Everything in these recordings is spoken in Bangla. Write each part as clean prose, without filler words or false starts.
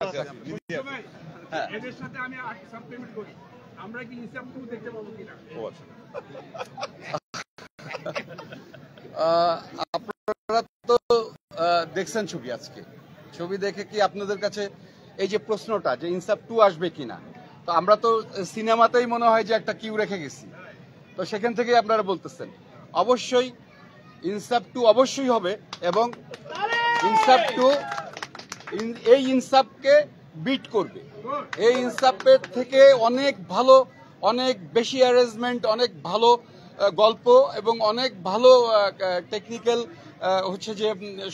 এদের সাথে আমি সাবমিট করি, আমরা কি হিসাব দেখতে পাবো কিনা? আপনারা তো দেখছেন ছবি, আজকে ছবি দেখে কি আপনাদের কাছে এই যে প্রশ্নটা যে ইনসাফ 2 আসবে কিনা, তো আমরা তো সিনেমাতেই মনে হয় যে একটা কিউ রেখে গেছি, তো সেখান থেকে আপনারা বলতেছেন অবশ্যই ইনসাফ 2 অবশ্যই হবে এবং ইনসাফ 2 এই ইনসাফকে বিট করবে। এই ইনসাফের থেকে অনেক ভালো, অনেক বেশি অ্যারেঞ্জমেন্ট, অনেক ভালো গল্প এবং অনেক ভালো টেকনিক্যাল হচ্ছে যে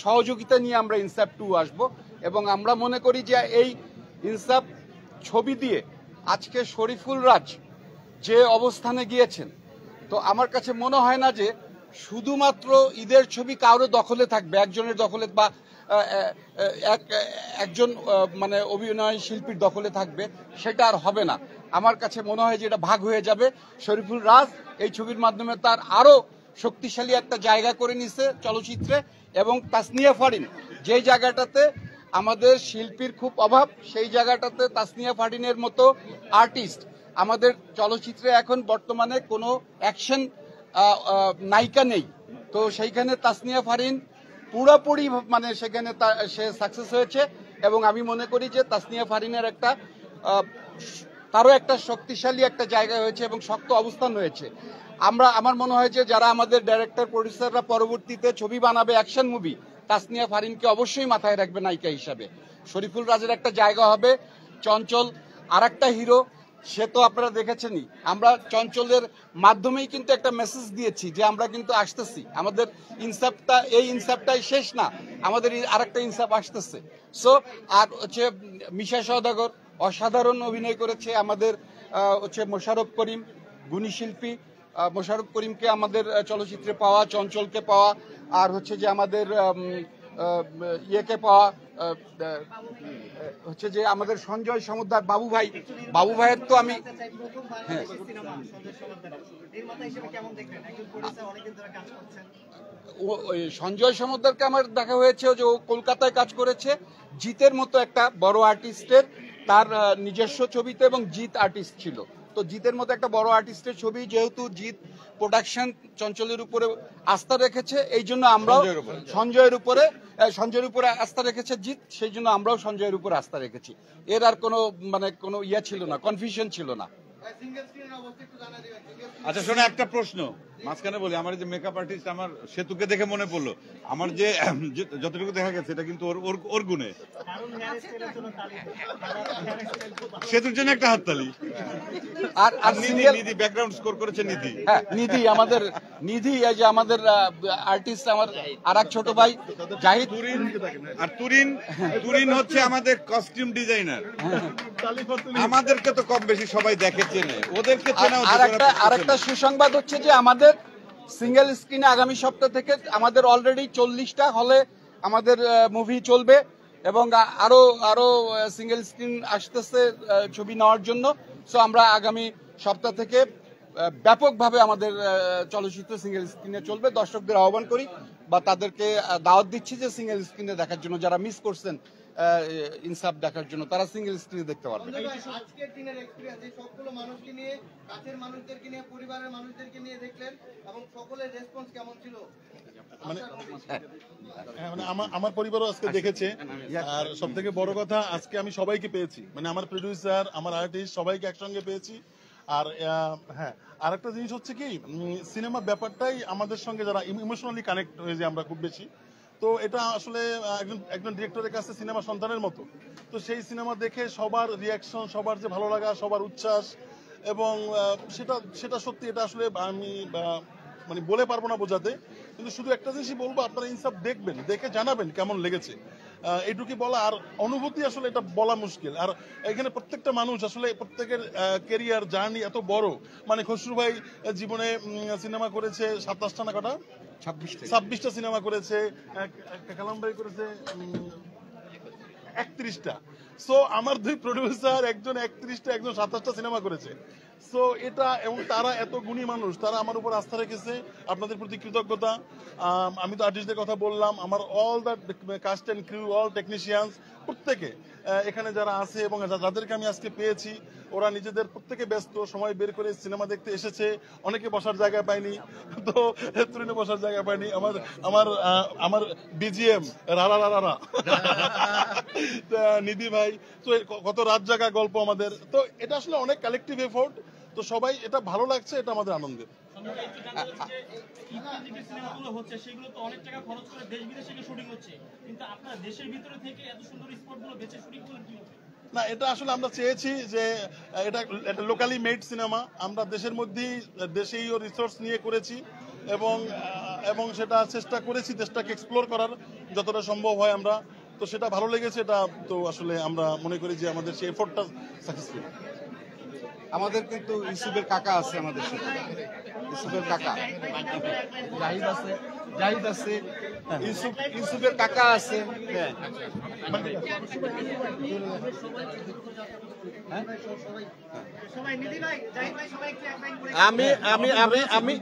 সহযোগিতা নিয়ে আমরা ইনসাফ 2 আসব। এবং আমরা মনে করি যে এই ইনসাফ ছবি দিয়ে আজকে শরীফুল রাজ যে অবস্থানে গিয়েছেন, তো আমার কাছে মনে হয় না যে শুধুমাত্র ঈদের ছবি কারো দখলে থাকবে, একজনের দখলে বা একজন মানে অভিনয় শিল্পীর দখলে থাকবে, সেটা আর হবে না। আমার কাছে মনে হয় যে এটা ভাগ হয়ে যাবে। শরীফুল রাজ এই ছবির মাধ্যমে তার আরো শক্তিশালী একটা জায়গা করে নিছে চলচ্চিত্রে, এবং তাসনিয়া ফারিন যে জায়গাটাতে আমাদের শিল্পীর খুব অভাব, সেই জায়গাটাতে তাসনিয়া ফারিনের মতো আর্টিস্ট আমাদের চলচ্চিত্রে এখন বর্তমানে কোনো অ্যাকশন নায়িকা নেই, তো সেইখানে তাসনিয়া ফারিন পুরোপুরি মানে সেখানে সে সাকসেস হয়েছে। এবং আমি মনে করি যে তাসনিয়া ফারিনের একটা তারও একটা শক্তিশালী একটা জায়গা হয়েছে এবং শক্ত অবস্থান হয়েছে। আমার মনে হয় যে যারা আমাদের ডাইরেক্টর প্রডিউসাররা পরবর্তীতে ছবি বানাবে অ্যাকশন মুভি, তাসনিয়া ফারিনকে অবশ্যই মাথায় রাখবে নায়িকা হিসাবে। শরীফুল রাজের একটা জায়গা হবে, চঞ্চল আর একটা হিরো, সে তো আপনারা দেখেছেনই। আমরা চঞ্চলের মাধ্যমেই কিন্তু একটা মেসেজ দিয়েছি যে আমরা কিন্তু আসতেছি, আমাদের ইনসাফটা এই ইনসাফটাই শেষ না, আমাদের আরেকটা ইনসাফ আসতেছে। সো আর হচ্ছে মিশা সওদাগর অসাধারণ অভিনয় করেছে, আমাদের হচ্ছে মোশাররফ করিম গুণী শিল্পী, মোশাররফ করিমকে আমাদের চলচ্চিত্রে পাওয়া, চঞ্চলকে পাওয়া, আর হচ্ছে যে আমাদের ইয়েকে পাওয়া হচ্ছে যে আমাদের সঞ্জয় সমুদ্দার বাবু ভাইয়ের তো আমি সঞ্জয় সমুদ্দারকে আমার দেখা হয়েছে যে ও কলকাতায় কাজ করেছে জিতের মতো একটা বড় আর্টিস্টের, তার নিজস্ব ছবিতে, এবং জিৎ আর্টিস্ট ছিল, তো জিতের মতো একটা বড় আর্টিস্টের ছবি, যেহেতু জিৎ প্রোডাকশন চঞ্চলের উপরে আস্থা রেখেছে, এই জন্য আমরাও সঞ্জয়ের উপরে আস্থা রেখেছে জিৎ, সেই জন্য আমরাও সঞ্জয়ের উপরে আস্থা রেখেছি। এর আর কোনো মানে কোনো ইয়া ছিল না, কনফিউশন ছিল না। আচ্ছা শোনো, একটা প্রশ্ন মাঝখানে বলি, আমার যে মেকআপ আর্টিস্ট আমার সেতুকে দেখে মনে পড়লো, আমার যে যতটুকু দেখা গেছে এটা কিন্তু ওর গুণে। সেতুর জন্য একটা হাততালি। আর নিধি ব্যাকগ্রাউন্ড স্কোর করেছে নিধি। হ্যাঁ, নিধি এই যে আমাদের আর্টিস্ট, আমার আরেক ছোট ভাই জাহিদ। আর তুরিন হচ্ছে আমাদের কস্টিউম ডিজাইনার। আমাদেরকে তো কম বেশি সবাই দেখে চেনে, ওদেরকে চেনা। আরেকটা সুসংবাদ হচ্ছে যে আমাদের সিঙ্গেল স্ক্রিনে আগামী সপ্তাহ থেকে আমাদের অলরেডি 40টা হলে আমাদের মুভি চলবে, এবং আরো সিঙ্গেল স্ক্রিন আসতেছে ছবি নেওয়ার জন্য। সো আমরা আগামী সপ্তাহ থেকে ব্যাপকভাবে আমাদের চলচ্চিত্র সিঙ্গেল স্ক্রিনে চলবে। দর্শকদের আহ্বান করি বা তাদেরকে দাওয়াত দিচ্ছি যে সিঙ্গেল স্ক্রিনে দেখার জন্য, যারা মিস করছেন ইনসাফ দেখার জন্য, তারা সিঙ্গেল স্ক্রিনে দেখতে পারবে। আজকের দিনের এক্সপেরিয়েন্স, এই সবগুলো মানুষকে নিয়ে, কাছের মানুষদেরকে নিয়ে, পরিবারের মানুষদেরকে নিয়ে দেখলেন, এবং সকলের রেসপন্স কেমন ছিল? মানে আমার পরিবারও আজকে দেখেছে, আর সব থেকে বড় কথা আজকে আমি সবাইকে পেয়েছি, মানে আমার প্রডিউসার, আমার আর্টিস্ট, সবাইকে একসঙ্গে পেয়েছি। আর হ্যাঁ, আর একটা জিনিস হচ্ছে কি, সিনেমা ব্যাপারটাই আমাদের সঙ্গে যারা ইমোশনালি কানেক্ট হয়ে যায় আমরা খুব বেশি, তো এটা আসলে একজন ডিরেক্টরের কাছে সিনেমা সন্তানের মতো। তো সেই সিনেমা দেখে সবার রিয়াকশন, সবার যে ভালো লাগা, সবার উচ্ছ্বাস, এবং সেটা সত্যি, এটা আসলে আমি মানে বলে পারবো না বোঝাতে, কিন্তু শুধু একটা জিনিসই বলবো, আপনারা ইনসাফ দেখবেন, দেখে জানাবেন কেমন লেগেছে, এইটুকুই বলা। আর অনুভূতি আসলে এটা বলা মুশকিল। আর এখানে প্রত্যেকটা মানুষ আসলে প্রত্যেকের কেরিয়ার জার্নি এত বড়, মানে খসরু ভাই জীবনে সিনেমা করেছে 27টা না কটা, 26টা সিনেমা করেছে, কালাম ভাই করেছে 31টা। সো আমার দুই প্রডিউসার, একজন 31টা, একজন 27টা সিনেমা করেছে। সো এটা, এবং তারা এত গুণী মানুষ, তারা আমার উপর আস্থা রেখেছে, আপনাদের প্রতি কৃতজ্ঞতা। আমি তো আর্টিস্টদের কথা বললাম, আমার all the cast and crew, all technicians, প্রত্যেকে এখানে যারা আছে এবং যাদেরকে আমি আজকে পেয়েছি ওরা নিজেদের প্রত্যেকে ব্যস্ত, সময় বের করে সিনেমা দেখতে এসেছে। অনেকে বসার জায়গা পায়নি, তো তুরিনে বসার জায়গা পায়নি। আমার বিজিএম রারা রারা নিধি ভাই, তো কত রাত জাগা গল্প আমাদের, তো এটা আসলে অনেক কালেকটিভ এফোর্ট। তো সবাই এটা ভালো লাগছে, এটা আমাদের আনন্দের। সিনেমাগুলো হচ্ছে সেগুলো তো অনেক টাকা খরচ করে দেশ বিদেশে শুটিং হচ্ছে, কিন্তু আপনার দেশের ভিতরে থেকে এত সুন্দর স্পটগুলো বেঁচে শুটিং করলেন কি? না, এটা আসলে আমরা চেয়েছি যে এটা লোকালি মেড সিনেমা, আমরা দেশের মধ্যেই দেশেই রিসোর্স নিয়ে করেছি এবং সেটা চেষ্টা করেছি দেশটাকে এক্সপ্লোর করার যতটা সম্ভব হয় আমরা। তো সেটা ভালো লেগেছে, এটা তো আসলে আমরা মনে করি যে আমাদের সেই এফোর্টটা সাকসেসফুল। আমাদের কিন্তু ইউসুফের কাকা আছে, আমাদের সাথে ইউসুফের কাকা জাহিদ আছে, ইউসুফের কাকা আছে। সবাই নিধি ভাই, জাহিদ ভাই, সবাই একটু এক লাইন করে আমি